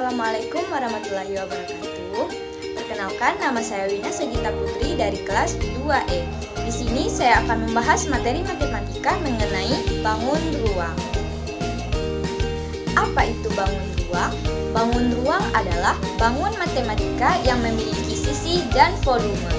Assalamualaikum warahmatullahi wabarakatuh. Perkenalkan, nama saya Wina Segita Putri dari kelas 2E. Di sini saya akan membahas materi matematika mengenai bangun ruang. Apa itu bangun ruang? Bangun ruang adalah bangun matematika yang memiliki sisi dan volume.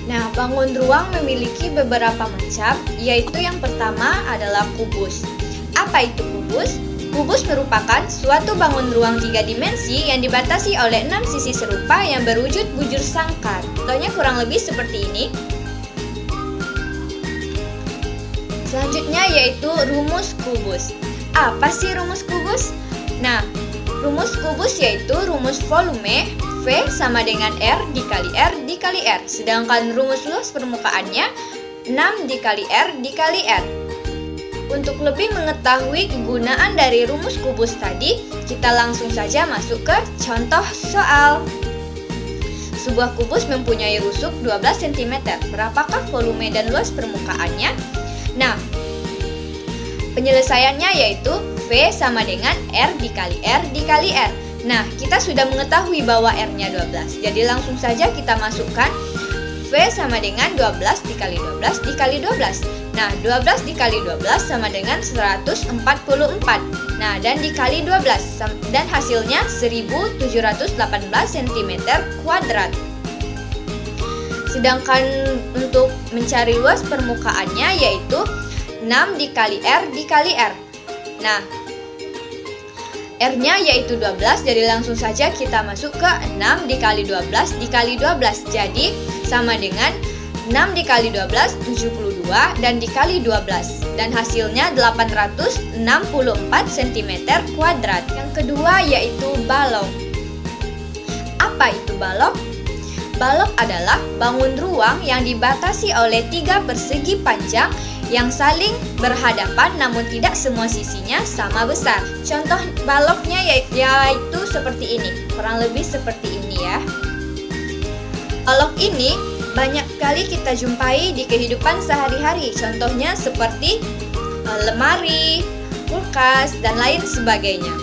Nah, bangun ruang memiliki beberapa macam, yaitu yang pertama adalah kubus. Apa itu kubus? Kubus merupakan suatu bangun ruang 3 dimensi yang dibatasi oleh 6 sisi serupa yang berwujud bujur sangkar. Contohnya kurang lebih seperti ini. Selanjutnya yaitu rumus kubus. Apa sih rumus kubus? Nah, rumus kubus yaitu rumus volume V sama dengan R dikali R dikali R. Sedangkan rumus luas permukaannya 6 dikali R dikali R. Untuk lebih mengetahui kegunaan dari rumus kubus tadi, kita langsung saja masuk ke contoh soal. Sebuah kubus mempunyai rusuk 12 cm. Berapakah volume dan luas permukaannya? Nah, penyelesaiannya yaitu V sama dengan R dikali R dikali R. Nah, kita sudah mengetahui bahwa R-nya 12. Jadi langsung saja kita masukkan V sama dengan 12 dikali 12 dikali 12. Nah, 12 dikali 12 sama dengan 144. Nah, dan dikali 12 dan hasilnya 1718 cm kuadrat. Sedangkan untuk mencari luas permukaannya yaitu 6 dikali R dikali R. Nah, R-nya yaitu 12, jadi langsung saja kita masuk ke 6 dikali 12 dikali 12. Jadi sama dengan 6 dikali 12, 72, dan dikali 12. Dan hasilnya 864 cm kuadrat. Yang kedua yaitu balok. Apa itu balok? Balok adalah bangun ruang yang dibatasi oleh 3 persegi panjang yang saling berhadapan namun tidak semua sisinya sama besar. Contoh baloknya yaitu seperti ini, kurang lebih seperti ini ya. Balok ini banyak kali kita jumpai di kehidupan sehari-hari. Contohnya seperti lemari, kulkas, dan lain sebagainya.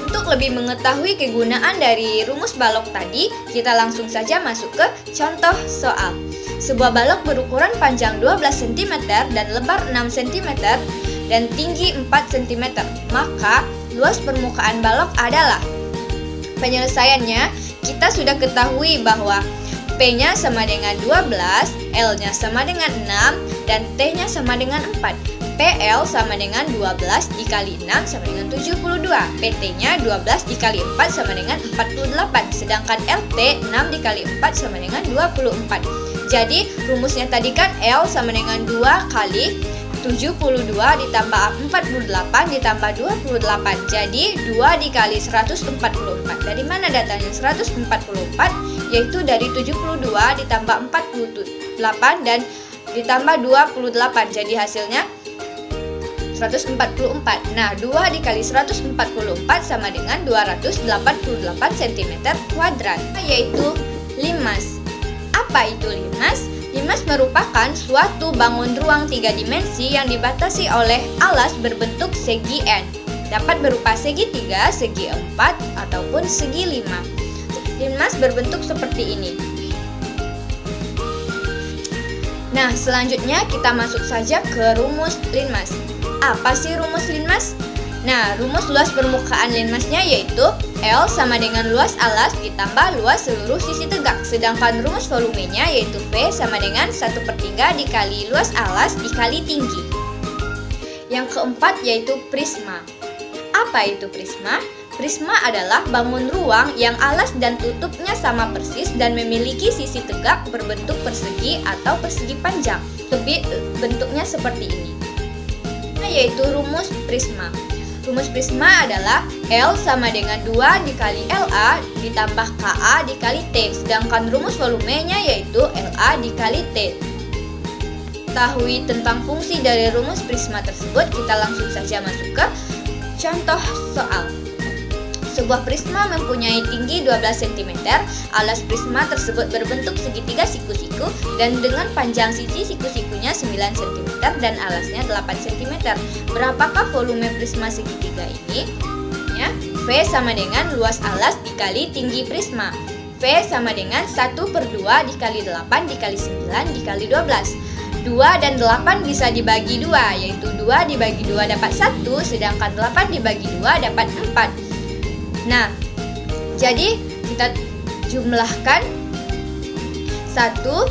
Untuk lebih mengetahui kegunaan dari rumus balok tadi, kita langsung saja masuk ke contoh soal. Sebuah balok berukuran panjang 12 cm dan lebar 6 cm dan tinggi 4 cm. Maka luas permukaan balok adalah. Penyelesaiannya, kita sudah ketahui bahwa P-nya sama dengan 12, L-nya sama dengan 6, dan T-nya sama dengan 4. PL sama dengan 12 dikali 6 sama dengan 72. PT-nya 12 dikali 4 sama dengan 48. Sedangkan LT 6 dikali 4 sama dengan 24. Jadi rumusnya tadi kan L sama dengan 2 kali 72 ditambah 48 ditambah 28. Jadi 2 dikali 144. Dari mana datanya 144? Yaitu dari 72 ditambah 48 dan ditambah 28. Jadi hasilnya 144. Nah, 2 dikali 144 sama dengan 288 cm kuadrat, yaitu limas. Apa itu limas? Limas merupakan suatu bangun ruang 3 dimensi yang dibatasi oleh alas berbentuk segi N. Dapat berupa segi 3, segi 4, ataupun segi 5. Limas berbentuk seperti ini. Nah, selanjutnya kita masuk saja ke rumus limas. Apa sih rumus limas? Nah, rumus luas permukaan limasnya yaitu L sama dengan luas alas ditambah luas seluruh sisi tegak. Sedangkan rumus volumenya yaitu V sama dengan 1/3 dikali luas alas dikali tinggi. Yang keempat yaitu prisma. Apa itu prisma? Prisma adalah bangun ruang yang alas dan tutupnya sama persis dan memiliki sisi tegak berbentuk persegi atau persegi panjang. Lebih bentuknya seperti ini. Yaitu rumus prisma. Rumus prisma adalah L sama dengan 2 dikali LA ditambah KA dikali T. Sedangkan rumus volumenya yaitu LA dikali T. Ketahui tentang fungsi dari rumus prisma tersebut, kita langsung saja masuk ke contoh soal. Sebuah prisma mempunyai tinggi 12 cm, alas prisma tersebut berbentuk segitiga siku-siku dan dengan panjang sisi siku-sikunya 9 cm dan alasnya 8 cm. Berapakah volume prisma segitiga ini? Ya, V sama dengan luas alas dikali tinggi prisma. V sama dengan 1/2 dikali 8 dikali 9 dikali 12. 2 dan 8 bisa dibagi 2, yaitu 2 dibagi 2 dapat 1, sedangkan 8 dibagi 2 dapat 4. Nah, jadi kita jumlahkan 1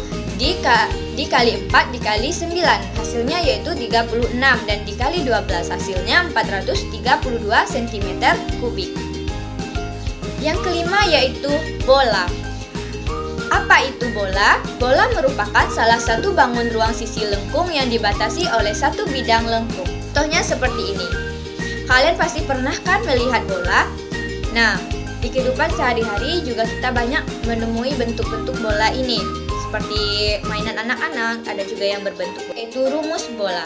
dikali 4 dikali 9, hasilnya yaitu 36, dan dikali 12 hasilnya 432 cm3. Yang kelima yaitu bola. Apa itu bola? Bola merupakan salah satu bangun ruang sisi lengkung yang dibatasi oleh satu bidang lengkung. Contohnya seperti ini. Kalian pasti pernah kan melihat bola? Nah, di kehidupan sehari-hari juga kita banyak menemui bentuk-bentuk bola ini. Seperti mainan anak-anak, ada juga yang berbentuk yaitu rumus bola.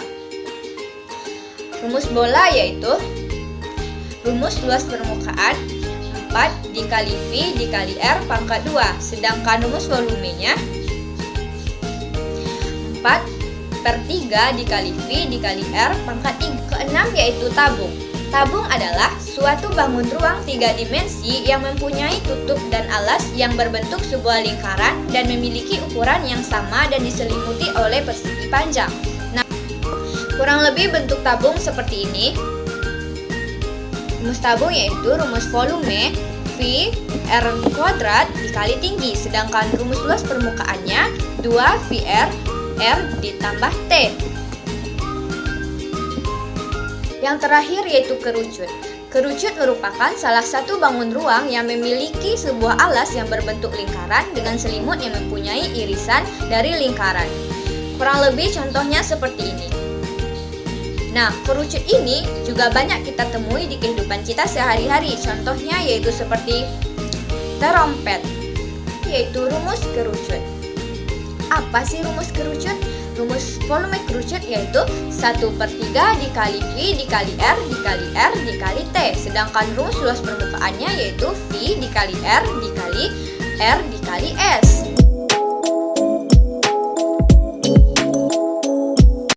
Rumus bola yaitu rumus luas permukaan 4 dikali V dikali R pangkat 2, sedangkan rumus volumenya 4/3 dikali V dikali R pangkat 3. Keenam yaitu tabung. Tabung adalah suatu bangun ruang 3 dimensi yang mempunyai tutup dan alas yang berbentuk sebuah lingkaran dan memiliki ukuran yang sama dan diselimuti oleh persegi panjang. Nah, kurang lebih bentuk tabung seperti ini. Rumus tabung yaitu rumus volume V R kuadrat dikali tinggi, sedangkan rumus luas permukaannya 2VR R ditambah T. Yang terakhir yaitu kerucut. Kerucut merupakan salah satu bangun ruang yang memiliki sebuah alas yang berbentuk lingkaran dengan selimut yang mempunyai irisan dari lingkaran. Kurang lebih contohnya seperti ini. Nah, kerucut ini juga banyak kita temui di kehidupan kita sehari-hari. Contohnya yaitu seperti terompet, yaitu rumus kerucut. Apa sih rumus kerucut? Rumus volume kerucut yaitu 1/3 dikali V dikali R dikali R dikali T. Sedangkan rumus luas permukaannya yaitu V dikali R dikali R dikali S.